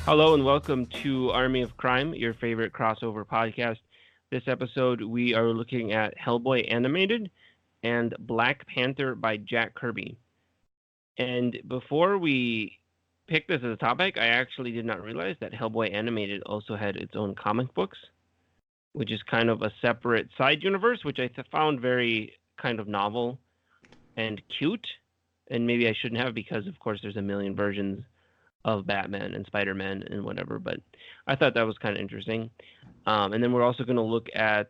Hello and welcome to Army of Crime, your favorite crossover podcast. This episode, we are looking at Hellboy Animated and Black Panther by Jack Kirby. And before we picked this as a topic, I actually did not realize that Hellboy Animated also had its own comic books, which is kind of a separate side universe, which I found very kind of novel and cute. And maybe I shouldn't have because, of course, there's a million versions of Batman and Spider-Man and whatever, but I thought that was kind of interesting. And then we're also going to look at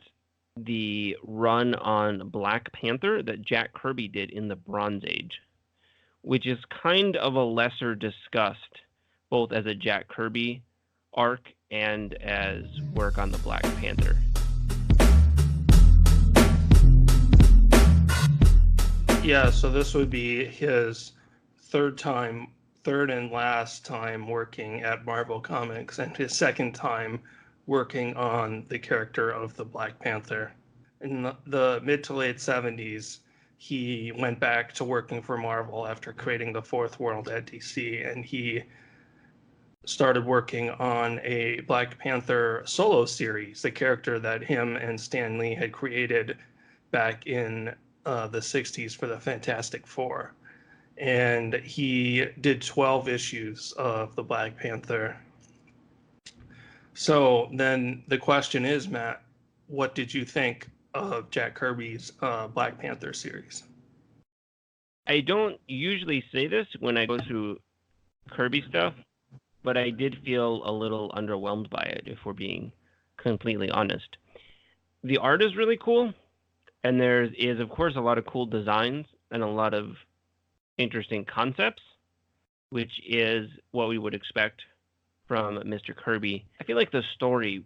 the run on Black Panther that Jack Kirby did in the Bronze Age, which is kind of a lesser discussed, both as a Jack Kirby arc and as work on the Black Panther. Yeah, so this would be his third and last time working at Marvel Comics, and his second time working on the character of the Black Panther. In the mid to late 70s, he went back to working for Marvel after creating the Fourth World at DC, and he started working on a Black Panther solo series, the character that him and Stan Lee had created back in the 60s for the Fantastic Four. And he did 12 issues of the Black Panther. So then the question is, Matt, what did you think of Jack Kirby's Black Panther series? I don't usually say this when I go through Kirby stuff, but I did feel a little underwhelmed by it, if we're being completely honest. The art is really cool, and there is, of course, a lot of cool designs and a lot of interesting concepts, which is what we would expect from Mr. Kirby. I feel like the story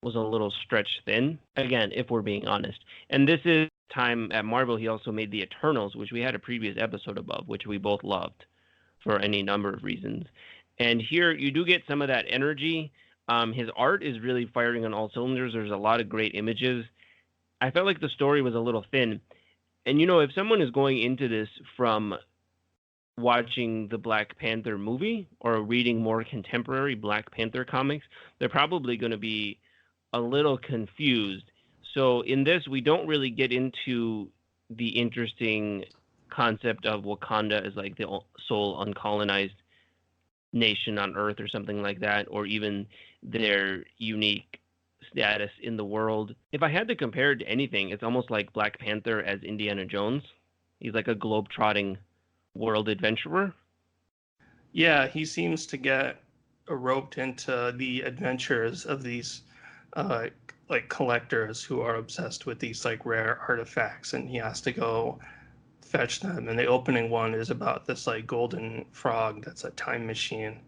was a little stretched thin, again, if we're being honest. And this is time at Marvel, he also made the Eternals, which we had a previous episode above, which we both loved for any number of reasons. And here you do get some of that energy. His art is really firing on all cylinders. There's a lot of great images. I felt like the story was a little thin. And, you know, if someone is going into this from watching the Black Panther movie or reading more contemporary Black Panther comics, they're probably going to be a little confused. So in this, we don't really get into the interesting concept of Wakanda as like the sole uncolonized nation on Earth or something like that, or even their unique status in the world. If I had to compare it to anything, it's almost like Black Panther as Indiana Jones. He's like a globe-trotting world adventurer. Yeah, he seems to get roped into the adventures of these like collectors who are obsessed with these like rare artifacts, and he has to go fetch them. And the opening one is about this like golden frog that's a time machine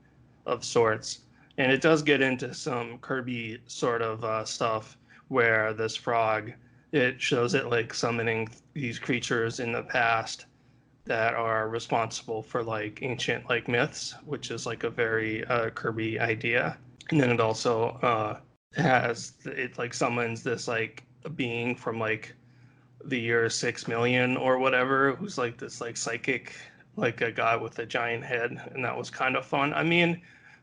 of sorts. And it does get into some Kirby sort of stuff where this frog, it shows it like summoning these creatures in the past that are responsible for like ancient like myths, which is like a very Kirby idea. And then it also it like summons this like a being from like the year 6 million or whatever, who's like this like psychic, like a guy with a giant head, and that was kind of fun. I mean,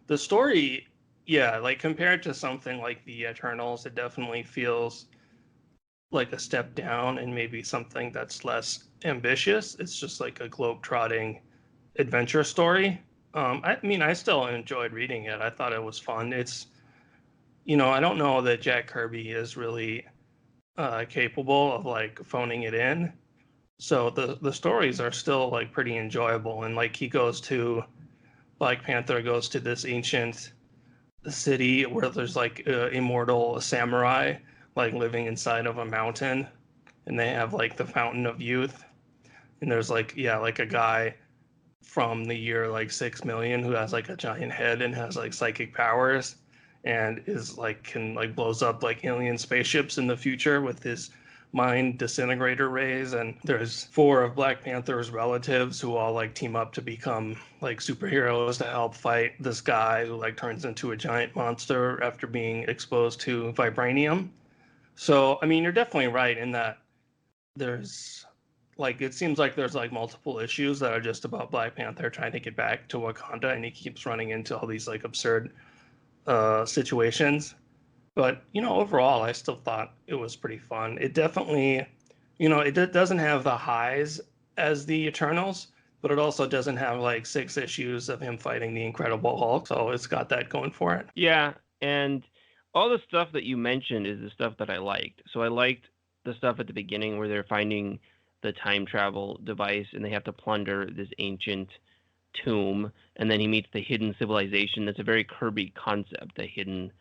the story, yeah, like compared to something like the Eternals, it definitely feels like a step down and maybe something that's less ambitious. It's just like a globe-trotting adventure story. I mean, I still enjoyed reading it. I thought it was fun. It's, you know, I don't know that Jack Kirby is really capable of like phoning it in. So the stories are still like pretty enjoyable. And like Black Panther goes to this ancient city where there's like immortal samurai like living inside of a mountain, and they have like the fountain of youth. And there's like, yeah, like a guy from the year like 6 million who has like a giant head and has like psychic powers and is like can like blows up like alien spaceships in the future with his mind disintegrator rays. And there's 4 of Black Panther's relatives who all like team up to become like superheroes to help fight this guy who like turns into a giant monster after being exposed to vibranium. So I mean, you're definitely right in that there's like it seems like there's like multiple issues that are just about Black Panther trying to get back to Wakanda, and he keeps running into all these like absurd situations. But overall, I still thought it was pretty fun. It definitely, it doesn't have the highs as the Eternals, but it also doesn't have like 6 issues of him fighting the Incredible Hulk. So it's got that going for it. Yeah, and all the stuff that you mentioned is the stuff that I liked. So I liked the stuff at the beginning where they're finding the time travel device and they have to plunder this ancient tomb, and then he meets the hidden civilization. That's a very Kirby concept, the hidden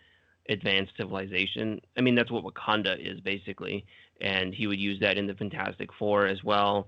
advanced civilization. I mean, that's what Wakanda is basically, and he would use that in the Fantastic Four as well.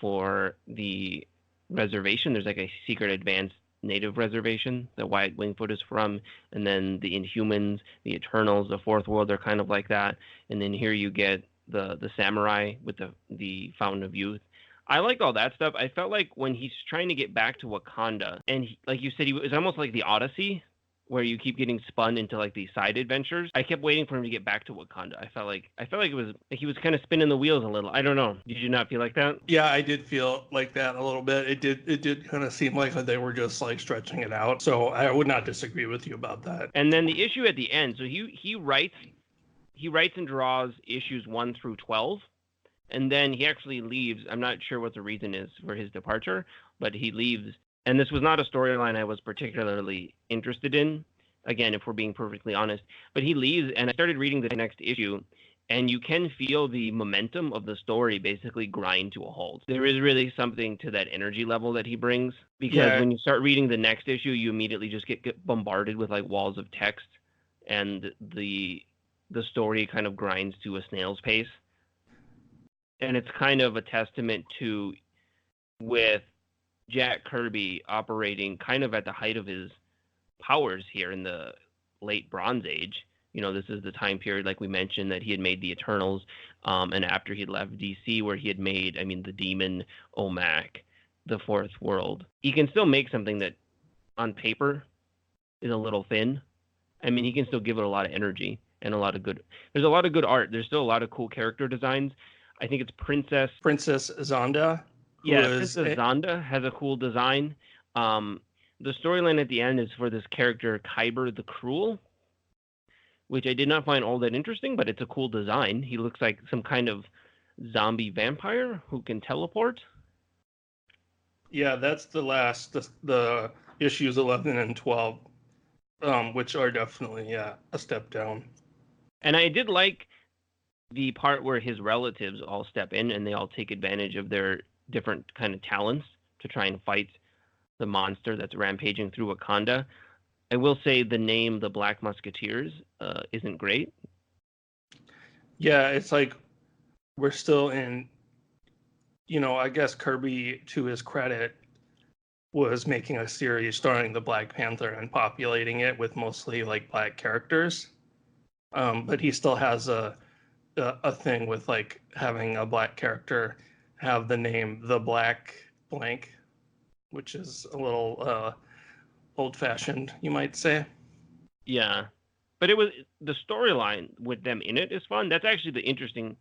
For the reservation, there's like a secret advanced native reservation that Wyatt Wingfoot is from, and then the Inhumans, the Eternals, the Fourth World are kind of like that. And then here you get the samurai with the Fountain of Youth. I liked all that stuff. I felt like when he's trying to get back to Wakanda, and like you said, he was almost like the Odyssey, where you keep getting spun into like these side adventures. I kept waiting for him to get back to Wakanda. I felt like it was like he was kind of spinning the wheels a little. I don't know. Did you not feel like that? Yeah, I did feel like that a little bit. It did kind of seem like they were just like stretching it out. So I would not disagree with you about that. And then the issue at the end. So he writes and draws issues 1 through 12. And then he actually leaves. I'm not sure what the reason is for his departure, but he leaves. And this was not a storyline I was particularly interested in, again, if we're being perfectly honest. But he leaves, and I started reading the next issue, and you can feel the momentum of the story basically grind to a halt. There is really something to that energy level that he brings, because when you start reading the next issue, you immediately just get bombarded with like walls of text, and the story kind of grinds to a snail's pace. And it's kind of a testament to, with Jack Kirby operating kind of at the height of his powers here in the late Bronze Age. This is the time period, like we mentioned, that he had made the Eternals, and after he'd left DC, where he had made, the Demon, OMAC, the Fourth World. He can still make something that, on paper, is a little thin. He can still give it a lot of energy and a lot of good. There's a lot of good art. There's still a lot of cool character designs. I think it's Princess Zonda. Princess Zonda has a cool design. The storyline at the end is for this character Kyber the Cruel, which I did not find all that interesting, but it's a cool design. He looks like some kind of zombie vampire who can teleport. Yeah, that's the issues 11 and 12, which are definitely a step down. And I did like the part where his relatives all step in and they all take advantage of their different kind of talents to try and fight the monster that's rampaging through Wakanda. I will say the name, the Black Musketeers, isn't great. Yeah, it's like we're still in, I guess Kirby, to his credit, was making a series starring the Black Panther and populating it with mostly like black characters. But he still has a thing with like having a black character have the name the Black Blank, which is a little old-fashioned, you might say. Yeah, but it was the storyline with them in it is fun. That's actually the interesting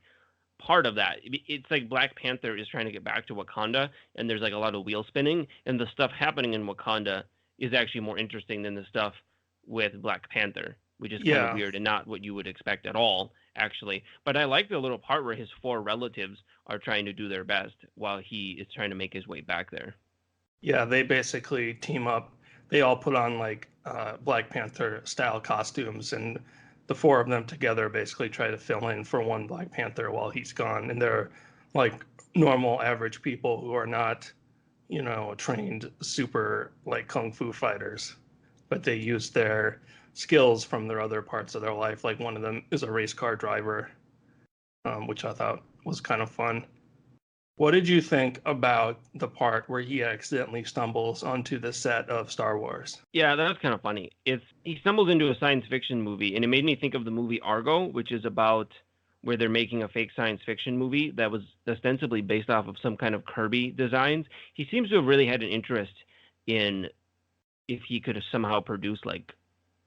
part of that. It's like Black Panther is trying to get back to Wakanda, and there's like a lot of wheel spinning, and the stuff happening in Wakanda is actually more interesting than the stuff with Black Panther, which is kind of weird and not what you would expect at all, actually. But I like the little part where his 4 relatives are trying to do their best while he is trying to make his way back there. Yeah, they basically team up. They all put on like Black Panther style costumes, and the 4 of them together basically try to fill in for one Black Panther while he's gone. And they're like normal, average people who are not, trained super like kung fu fighters, but they use their skills from their other parts of their life. Like one of them is a race car driver, which I thought was kind of fun. What did you think about the part where he accidentally stumbles onto the set of Star Wars? Yeah, that's kind of funny. He stumbles into a science fiction movie, and it made me think of the movie Argo, which is about where they're making a fake science fiction movie that was ostensibly based off of some kind of Kirby designs. He seems to have really had an interest in if he could have somehow produced like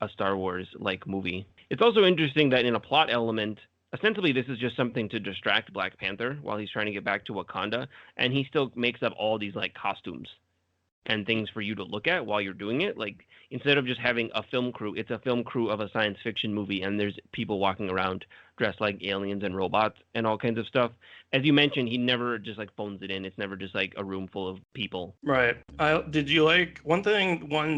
a Star Wars like movie. It's also interesting that in a plot element, ostensibly this is just something to distract Black Panther while he's trying to get back to Wakanda, and he still makes up all these like costumes and things for you to look at while you're doing it. Like instead of just having a film crew, it's a film crew of a science fiction movie, and there's people walking around dressed like aliens and robots and all kinds of stuff. As you mentioned, he never just like phones it in. It's never just like a room full of people. Right. Did you like one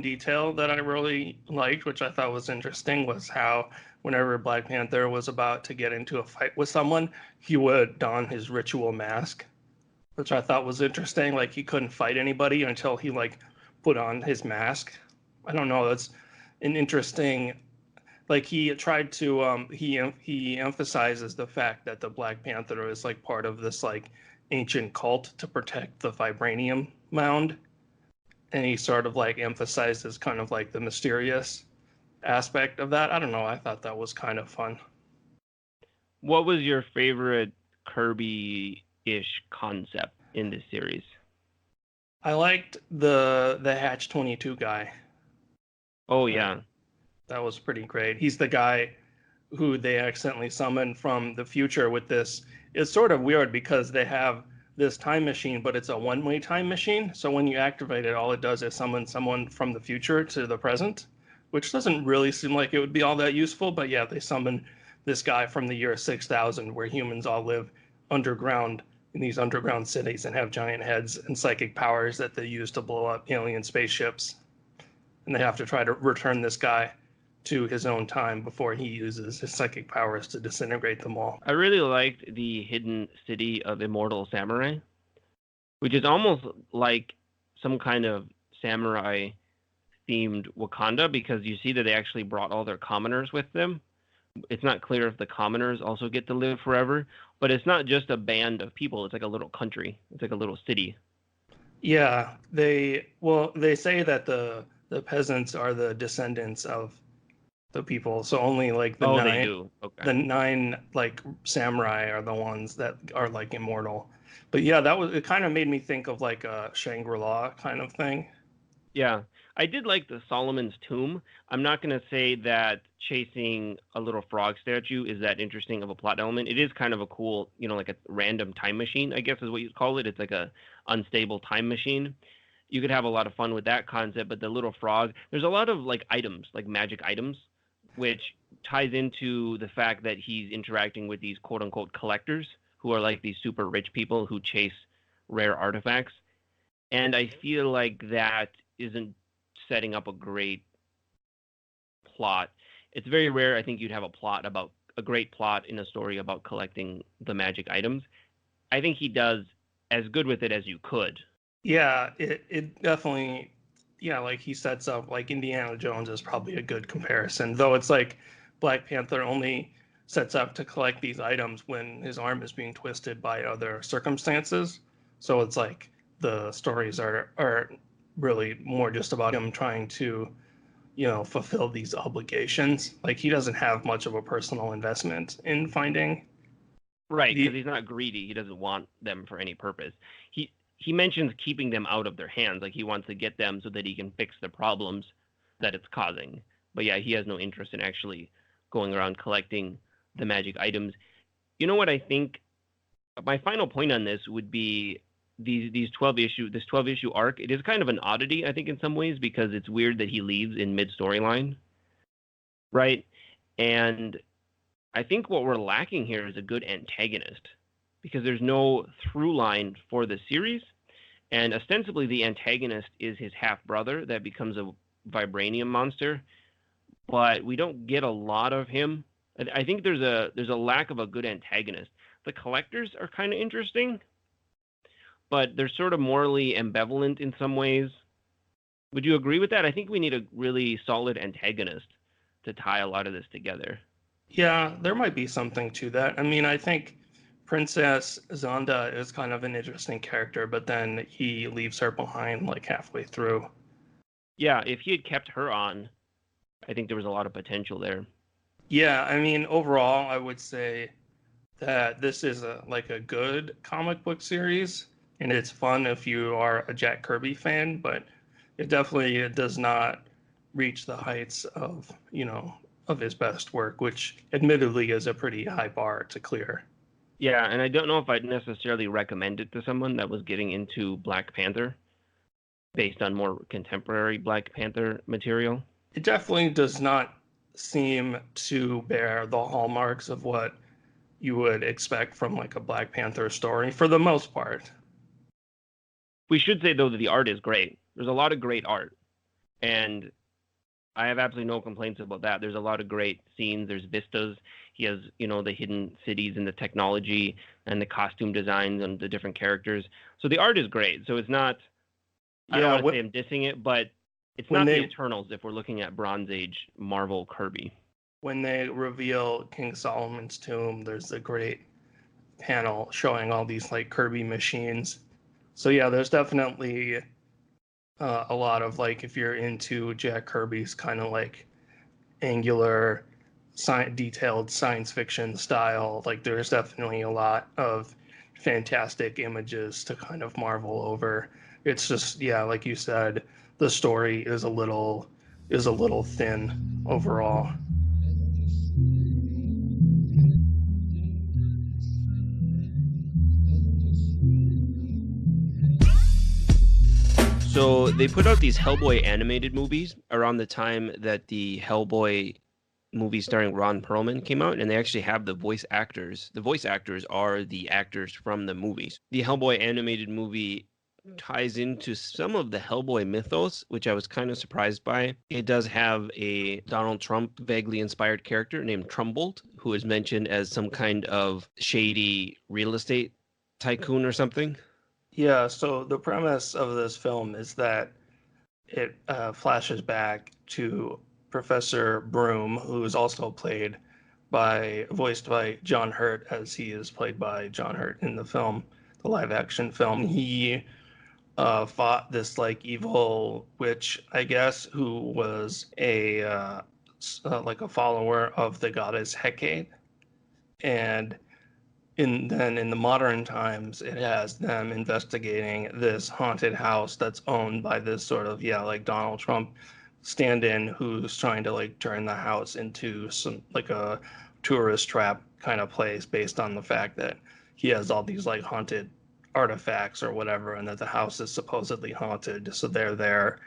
detail that I really liked, which I thought was interesting, was how whenever Black Panther was about to get into a fight with someone, he would don his ritual mask, which I thought was interesting. Like he couldn't fight anybody until he like put on his mask. I don't know. That's an interesting. Like he tried to he emphasizes the fact that the Black Panther is like part of this like ancient cult to protect the vibranium mound, and he sort of like emphasizes kind of like the mysterious aspect of that. I don't know. I thought that was kind of fun. What was your favorite Kirby-ish concept in this series? I liked the Hatch 22 guy. Oh yeah. That was pretty great. He's the guy who they accidentally summoned from the future with this. It's sort of weird because they have this time machine, but it's a one-way time machine. So when you activate it, all it does is summon someone from the future to the present, which doesn't really seem like it would be all that useful. But yeah, they summon this guy from the year 6000 where humans all live underground in these underground cities and have giant heads and psychic powers that they use to blow up alien spaceships. And they have to try to return this guy to his own time before he uses his psychic powers to disintegrate them all. I really liked the hidden city of Immortal Samurai, which is almost like some kind of samurai themed Wakanda, because you see that they actually brought all their commoners with them. It's not clear if the commoners also get to live forever, but it's not just a band of people. It's like a little country. It's like a little city. Yeah, they say that the peasants are the descendants of the people, so only like They do. Okay. the 9 like samurai are the ones that are like immortal. But yeah, it kind of made me think of like a Shangri-La kind of thing. Yeah, I did like the Solomon's Tomb. I'm not going to say that chasing a little frog statue is that interesting of a plot element. It is kind of a cool, like a random time machine, I guess is what you'd call it. It's like a unstable time machine. You could have a lot of fun with that concept, but the little frog, there's a lot of like items, like magic items, which ties into the fact that he's interacting with these quote unquote collectors who are like these super rich people who chase rare artifacts. And I feel like that isn't setting up a great plot. It's very rare, I think, you'd have a great plot in a story about collecting the magic items. I think he does as good with it as you could. Yeah, it definitely, yeah, like he sets up like Indiana Jones is probably a good comparison, though it's like Black Panther only sets up to collect these items when his arm is being twisted by other circumstances. So it's like the stories are really more just about him trying to, fulfill these obligations. Like he doesn't have much of a personal investment in finding. Right, because he's not greedy. He doesn't want them for any purpose. He mentions keeping them out of their hands, like he wants to get them so that he can fix the problems that it's causing. But yeah, he has no interest in actually going around collecting the magic items. You know what I think? My final point on this would be this 12 issue arc. It is kind of an oddity, I think, in some ways, because it's weird that he leaves in mid storyline, right? And I think what we're lacking here is a good antagonist, because there's no through line for the series, and ostensibly the antagonist is his half brother that becomes a vibranium monster, but we don't get a lot of him. I think there's a lack of a good antagonist. The collectors are kind of interesting, but they're sort of morally ambivalent in some ways. Would you agree with that? I think we need a really solid antagonist to tie a lot of this together. Yeah, there might be something to that. I mean, I think Princess Zonda is kind of an interesting character, but then he leaves her behind like halfway through. Yeah, if he had kept her on, I think there was a lot of potential there. Yeah, I mean, overall, I would say that this is a good comic book series, and it's fun if you are a Jack Kirby fan, but it definitely does not reach the heights of, of his best work, which admittedly is a pretty high bar to clear. Yeah, and I don't know if I'd necessarily recommend it to someone that was getting into Black Panther based on more contemporary Black Panther material. It definitely does not seem to bear the hallmarks of what you would expect from like a Black Panther story for the most part. We should say, though, that the art is great. There's a lot of great art, and I have absolutely no complaints about that. There's a lot of great scenes. There's vistas. He has, the hidden cities and the technology and the costume designs and the different characters. So the art is great. So it's not, I don't want to say I'm dissing it, but it's not the Eternals if we're looking at Bronze Age Marvel Kirby. When they reveal King Solomon's tomb, there's a great panel showing all these like Kirby machines. So yeah, there's definitely a lot of like, if you're into Jack Kirby's kind of like angular, detailed science fiction style, like there's definitely a lot of fantastic images to kind of marvel over. It's just, yeah, like you said, the story is a little thin overall. So they put out these Hellboy animated movies around the time that the Hellboy movie starring Ron Perlman came out, and they actually have the voice actors. The voice actors are the actors from the movies. The Hellboy animated movie ties into some of the Hellboy mythos, which I was kind of surprised by. It does have a Donald Trump vaguely inspired character named Trumbolt, who is mentioned as some kind of shady real estate tycoon or something. Yeah, so the premise of this film is that it flashes back to Professor Broom, who is also voiced by John Hurt, as he is played by John Hurt in the film, the live action film. He fought this like evil witch, I guess, who was like a follower of the goddess Hecate, and then in the modern times, it has them investigating this haunted house that's owned by this sort of, like Donald Trump stand-in who's trying to like turn the house into some like a tourist trap kind of place based on the fact that he has all these like haunted artifacts or whatever, and that the house is supposedly haunted. So they're there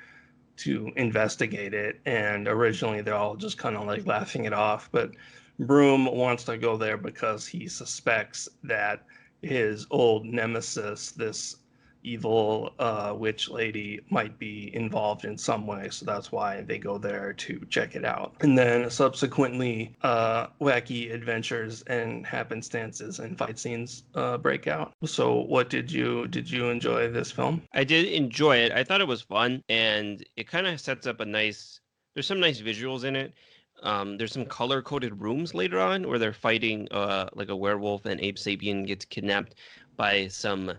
to investigate it. And originally they're all just kind of like laughing it off, but Broom wants to go there because he suspects that his old nemesis, this evil witch lady, might be involved in some way. So that's why they go there to check it out. And then subsequently, wacky adventures and happenstances and fight scenes break out. So what did you enjoy this film? I did enjoy it. I thought it was fun, and it kind of sets up there's some nice visuals in it. There's some color-coded rooms later on where they're fighting like a werewolf, and Abe Sapien gets kidnapped by some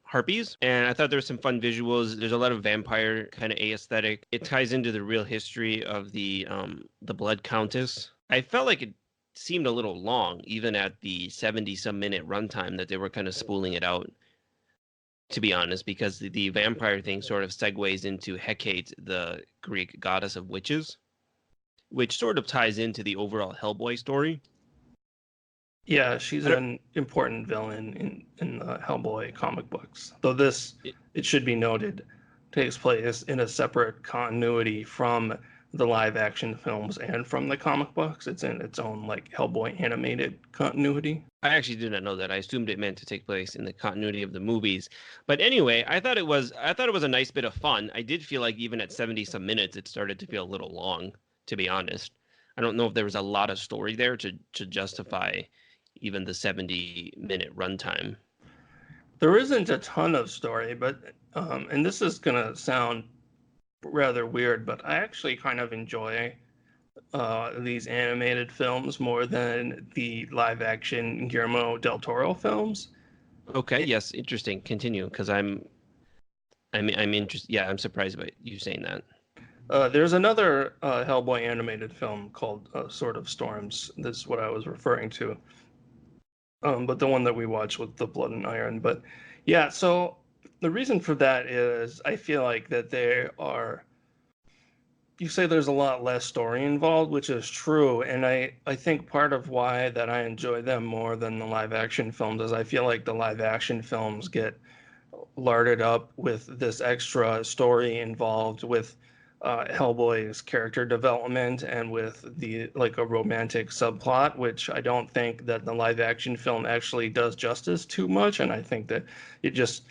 harpies. And I thought there were some fun visuals. There's a lot of vampire kind of aesthetic. It ties into the real history of the Blood Countess. I felt like it seemed a little long, even at the 70-some minute runtime that they were kind of spooling it out, to be honest, because the vampire thing sort of segues into Hecate, the Greek goddess of witches, which sort of ties into the overall Hellboy story. Yeah, she's an important villain in the Hellboy comic books. Though it should be noted, takes place in a separate continuity from the live action films and from the comic books. It's in its own like Hellboy animated continuity. I actually did not know that. I assumed it meant to take place in the continuity of the movies. But anyway, I thought it was a nice bit of fun. I did feel like even at 70-some minutes, it started to feel a little long, to be honest. I don't know if there was a lot of story there to justify even the 70-minute runtime. There isn't a ton of story, but and this is gonna sound rather weird, but I actually kind of enjoy these animated films more than the live action Guillermo del Toro films. Okay, yes, interesting. Continue, because I'm interested. Yeah, I'm surprised by you saying that. There's another Hellboy animated film called Sword of Storms. This is what I was referring to. But the one that we watched with the Blood and Iron. But yeah, so the reason for that is I feel like that they are, you say there's a lot less story involved, which is true. And I think part of why that I enjoy them more than the live action films is I feel like the live action films get larded up with this extra story involved with Hellboy's character development and with the like a romantic subplot, which I don't think that the live action film actually does justice too much. And I think that it just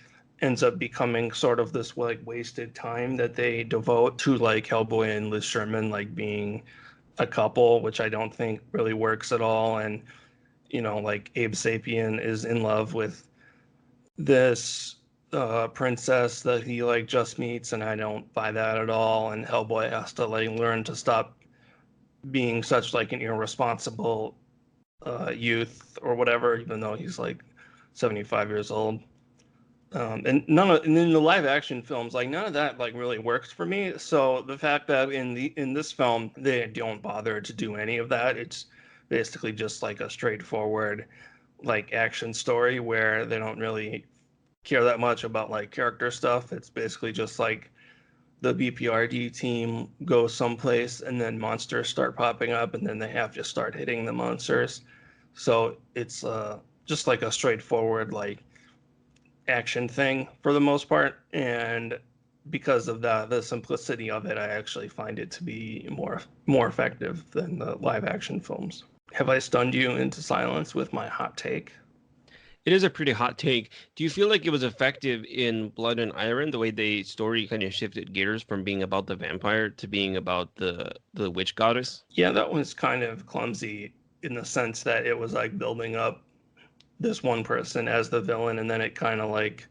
ends up becoming sort of this like wasted time that they devote to like Hellboy and Liz Sherman like being a couple, which I don't think really works at all. And like Abe Sapien is in love with this princess that he like just meets, and I don't buy that at all. And Hellboy has to like learn to stop being such like an irresponsible youth or whatever, even though he's like 75 years old. And in the live action films, like none of that like really works for me. So the fact that in this film they don't bother to do any of that, it's basically just like a straightforward like action story where they don't really care that much about like character stuff. It's basically just like the BPRD team goes someplace and then monsters start popping up and then they have to start hitting the monsters. So it's just like a straightforward like action thing for the most part. And because of the simplicity of it, I actually find it to be more effective than the live action films. Have I stunned you into silence with my hot take? It is a pretty hot take. Do you feel like it was effective in Blood and Iron, the way the story kind of shifted gears from being about the vampire to being about the witch goddess? Yeah, that was kind of clumsy in the sense that it was like building up this one person as the villain, and then it kind of like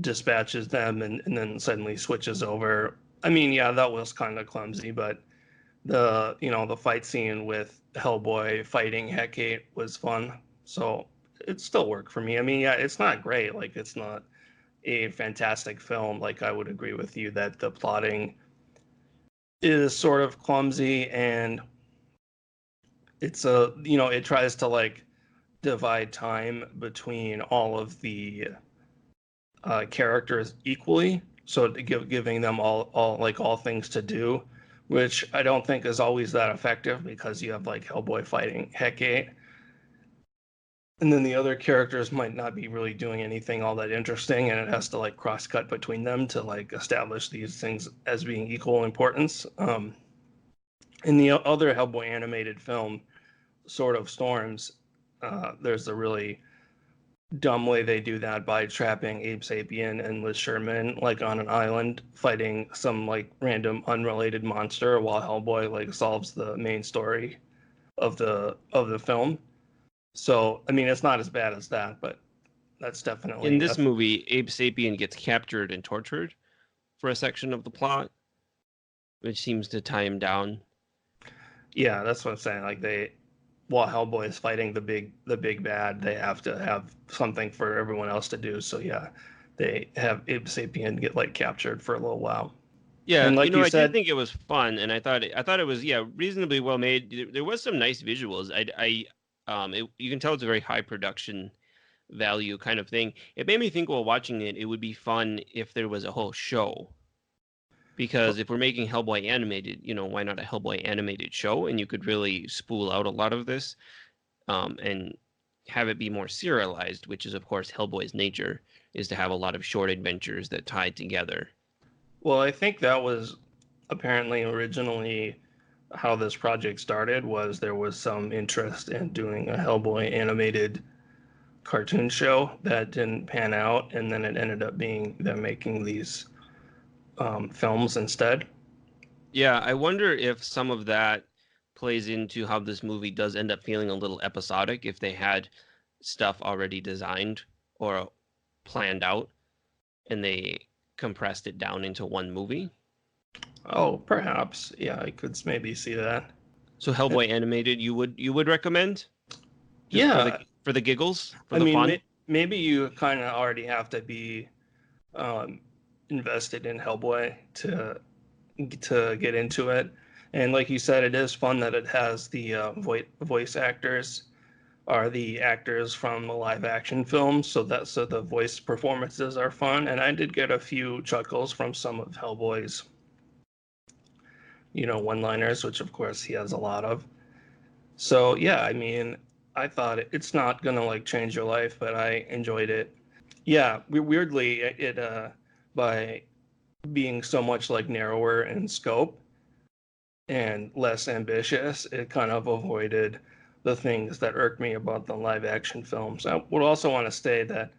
dispatches them and then suddenly switches over. I mean, yeah, that was kind of clumsy, but the fight scene with Hellboy fighting Hecate was fun. So it still worked for me. I mean, yeah, it's not great. Like it's not a fantastic film. Like I would agree with you that the plotting is sort of clumsy and it tries to like divide time between all of the characters equally, so giving them all things to do, which I don't think is always that effective because you have like Hellboy fighting Hecate, and then the other characters might not be really doing anything all that interesting, and it has to like cross cut between them to like establish these things as being equal importance. In the other Hellboy animated film, Sword of Storms, there's a really dumb way they do that by trapping Abe Sapien and Liz Sherman like on an island fighting some like random unrelated monster while Hellboy like solves the main story of the film. So I mean it's not as bad as that, but that's definitely In this movie, Abe Sapien gets captured and tortured for a section of the plot, which seems to tie him down. Yeah, that's what I'm saying. Like while Hellboy is fighting the big bad, they have to have something for everyone else to do. So yeah, they have Abe Sapien get like captured for a little while. Yeah, And like you I said, did think it was fun, and I thought it was reasonably well made. There was some nice visuals. You can tell it's a very high production value kind of thing. It made me think while watching it would be fun if there was a whole show. Because if we're making Hellboy animated, why not a Hellboy animated show? And you could really spool out a lot of this, and have it be more serialized, which is of course Hellboy's nature, is to have a lot of short adventures that tie together. well, I think that was apparently originally how this project started. Was there was some interest in doing a Hellboy animated cartoon show that didn't pan out, and then it ended up being them making these films instead. Yeah, I wonder if some of that plays into how this movie does end up feeling a little episodic if they had stuff already designed or planned out and they compressed it down into one movie. Oh, perhaps. Yeah, I could maybe see that. So Hellboy animated, you would recommend? Just Yeah, for the giggles, for I the mean, fun? maybe you kind of already have to be um, invested in Hellboy to get into it. And like you said, it is fun that it has the voice actors are the actors from the live action films, so the voice performances are fun. And I did get a few chuckles from some of Hellboy's, one-liners, which of course he has a lot of. So yeah, I mean, I thought it's not gonna like change your life, but I enjoyed it. Yeah, weirdly, by being so much like narrower in scope and less ambitious, it kind of avoided the things that irked me about the live action films. I would also want to say that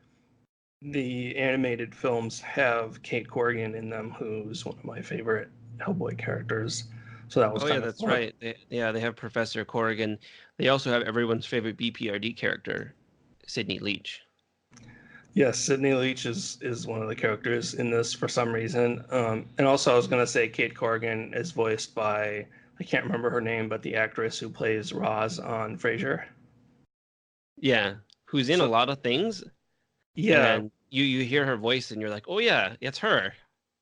the animated films have Kate Corrigan in them, who's one of my favorite Hellboy characters. So that was Oh yeah, kind of that's fun. right. They have Professor Corrigan. They also have everyone's favorite BPRD character, Sidney Leach. Yes, Sidney Leach is one of the characters in this for some reason. And also, I was going to say Kate Corrigan is voiced by, I can't remember her name, but the actress who plays Roz on Frasier. Yeah, who's in a So, lot of things, yeah, and you hear her voice, and you're like, oh yeah, it's her.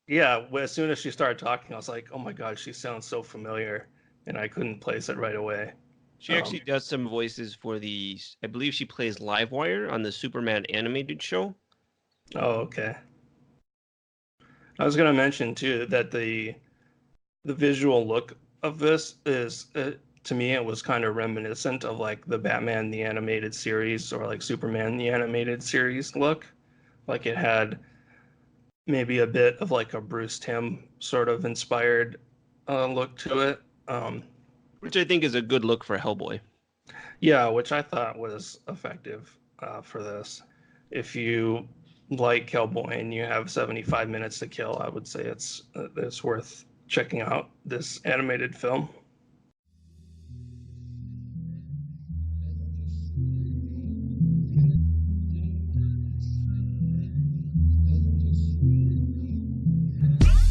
yeah. As soon as she started talking, I was like, oh my God, she sounds so familiar. And I couldn't place it right away. She actually does some voices for I believe she plays Livewire on the Superman animated show. Oh, okay. I was going to mention too that the visual look of this is to me it was kind of reminiscent of like the Batman the animated series or like Superman the animated series look. Like it had maybe a bit of like a Bruce Timm sort of inspired look to it. Which I think is a good look for Hellboy. Yeah, which I thought was effective for this. If you like Hellboy and you have 75 minutes to kill, I would say it's worth checking out this animated film.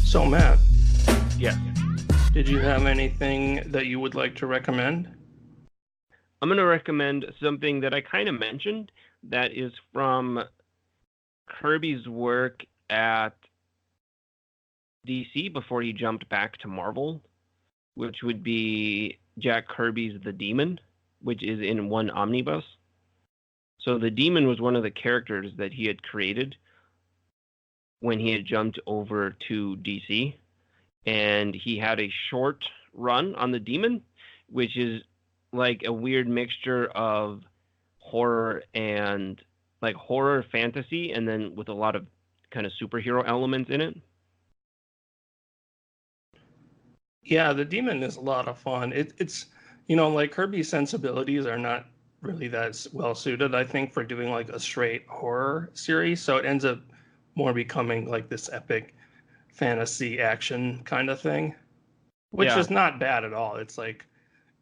So Matt, Yeah. did you have anything that you would like to recommend? I'm going to recommend something that I kind of mentioned that is from Kirby's work at DC before he jumped back to Marvel, which would be Jack Kirby's The Demon, which is in one omnibus. So the Demon was one of the characters that he had created when he had jumped over to DC, and he had a short run on the Demon, which is like a weird mixture of horror and like horror fantasy, and then with a lot of kind of superhero elements in it. Yeah, the Demon is a lot of fun. It's like Kirby's sensibilities are not really that well suited, I think, for doing like a straight horror series. So it ends up more becoming like this epic fantasy action kind of thing, which Yeah, is not bad at all. It's like,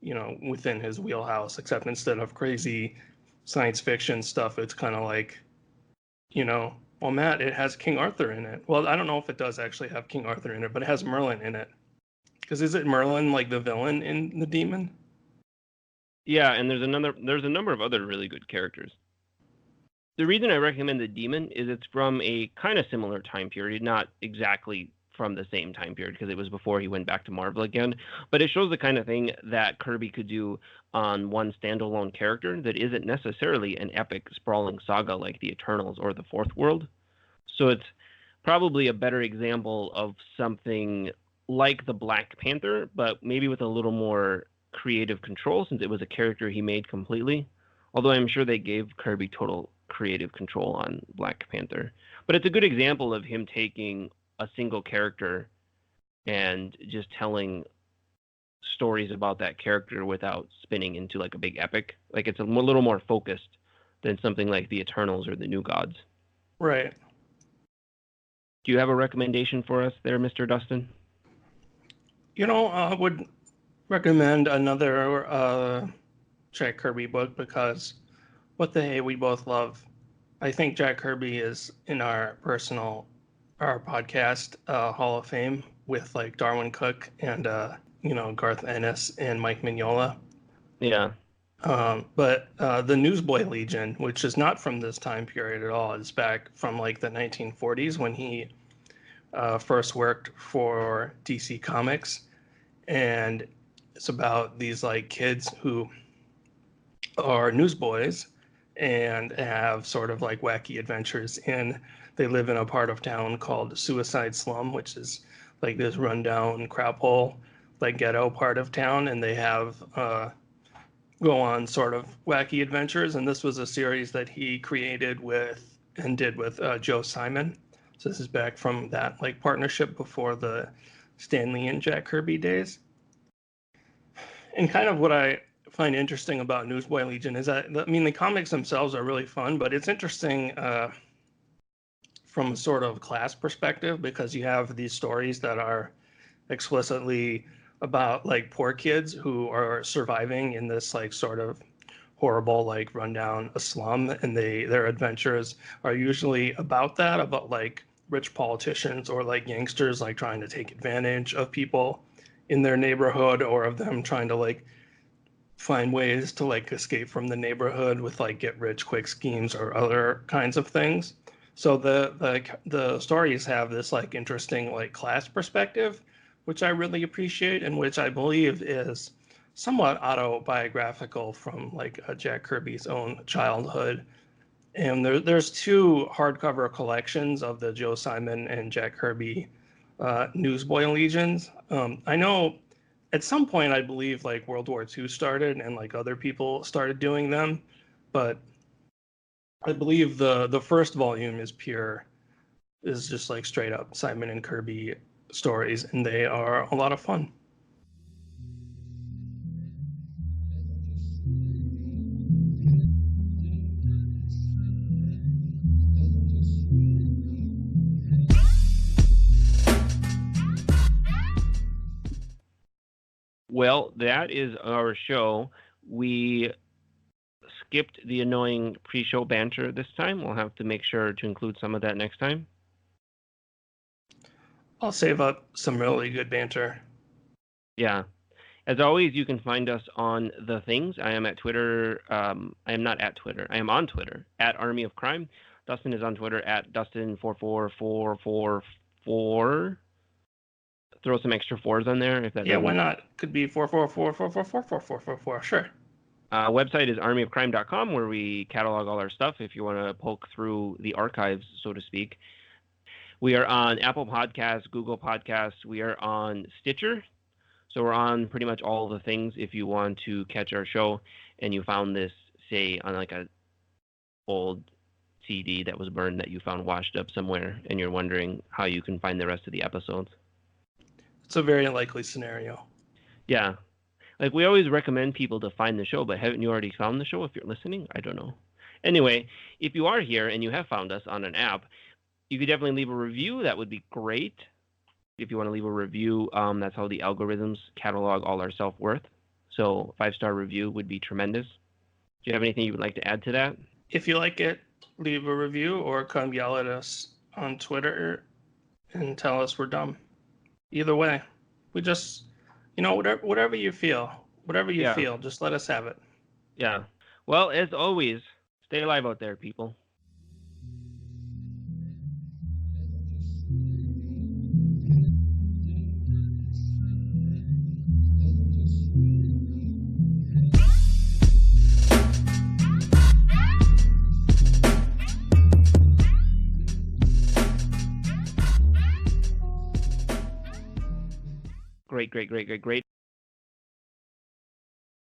within his wheelhouse, except instead of crazy science fiction stuff, it's kind of like, well, Matt, it has King Arthur in it. Well, I don't know if it does actually have King Arthur in it, but it has Merlin in it. Because is it Merlin like the villain in The Demon? yeah, and there's a number of other really good characters. The reason I recommend The Demon is it's from a kind of similar time period, not exactly from the same time period because it was before he went back to Marvel again, but it shows the kind of thing that Kirby could do on one standalone character that isn't necessarily an epic sprawling saga like the Eternals or the Fourth World. So it's probably a better example of something like the Black Panther, but maybe with a little more creative control since it was a character he made completely. Although I'm sure they gave Kirby total creative control on Black Panther. But it's a good example of him taking a single character and just telling stories about that character without spinning into like a big epic. Like it's a little more focused than something like the Eternals or the New Gods. Right. Do you have a recommendation for us there, Mr. Dustin? I would recommend another Jack Kirby book because what the hey we both love. I think Jack Kirby is in our podcast Hall of Fame with like Darwin Cook and Garth Ennis and Mike Mignola. Yeah. But the Newsboy Legion, which is not from this time period at all, is back from like the 1940s when he first worked for DC Comics, and it's about these like kids who are newsboys and have sort of like wacky adventures they live in a part of town called Suicide Slum, which is like this rundown crap hole like ghetto part of town, and they have go on sort of wacky adventures. And this was a series that he created with and did with Joe Simon. So this is back from that like partnership before the Stan Lee and Jack Kirby days. And kind of what I find interesting about Newsboy Legion is that, I mean, the comics themselves are really fun, but it's interesting from a sort of class perspective, because you have these stories that are explicitly about like poor kids who are surviving in this like sort of horrible like rundown a slum, and their adventures are usually about that, about like rich politicians or like youngsters like trying to take advantage of people in their neighborhood, or of them trying to like find ways to like escape from the neighborhood with like get rich quick schemes or other kinds of things. So the stories have this like interesting like class perspective, which I really appreciate, and which I believe is somewhat autobiographical from like Jack Kirby's own childhood. And there's two hardcover collections of the Joe Simon and Jack Kirby Newsboy Legions. I know at some point, I believe like World War II started and like other people started doing them, but I believe the first volume is just like straight up Simon and Kirby stories, and they are a lot of fun. Well, that is our show. We skipped the annoying pre-show banter this time. We'll have to make sure to include some of that next time. I'll save up some really good banter. Yeah. As always, you can find us on the things. I am at Twitter. I am not at Twitter. I am on Twitter at Army of Crime. Dustin is on Twitter at Dustin44444. Throw some extra fours on there if that. Yeah, why not? Could be 444444444. Sure. Website is armyofcrime.com, where we catalog all our stuff if you want to poke through the archives, so to speak. We are on Apple Podcasts, Google Podcasts. We are on Stitcher. So we're on pretty much all the things if you want to catch our show and you found this, say, on like a old CD that was burned that you found washed up somewhere, and you're wondering how you can find the rest of the episodes. It's a very likely scenario. Yeah. Like, we always recommend people to find the show, but haven't you already found the show if you're listening? I don't know. Anyway, if you are here and you have found us on an app, you could definitely leave a review. That would be great. If you want to leave a review, that's how the algorithms catalog all our self-worth. So 5-star review would be tremendous. Do you have anything you would like to add to that? If you like it, leave a review or come yell at us on Twitter and tell us we're dumb. Either way, we just, whatever you feel, just let us have it. Yeah. Well, as always, stay alive out there, people. Great.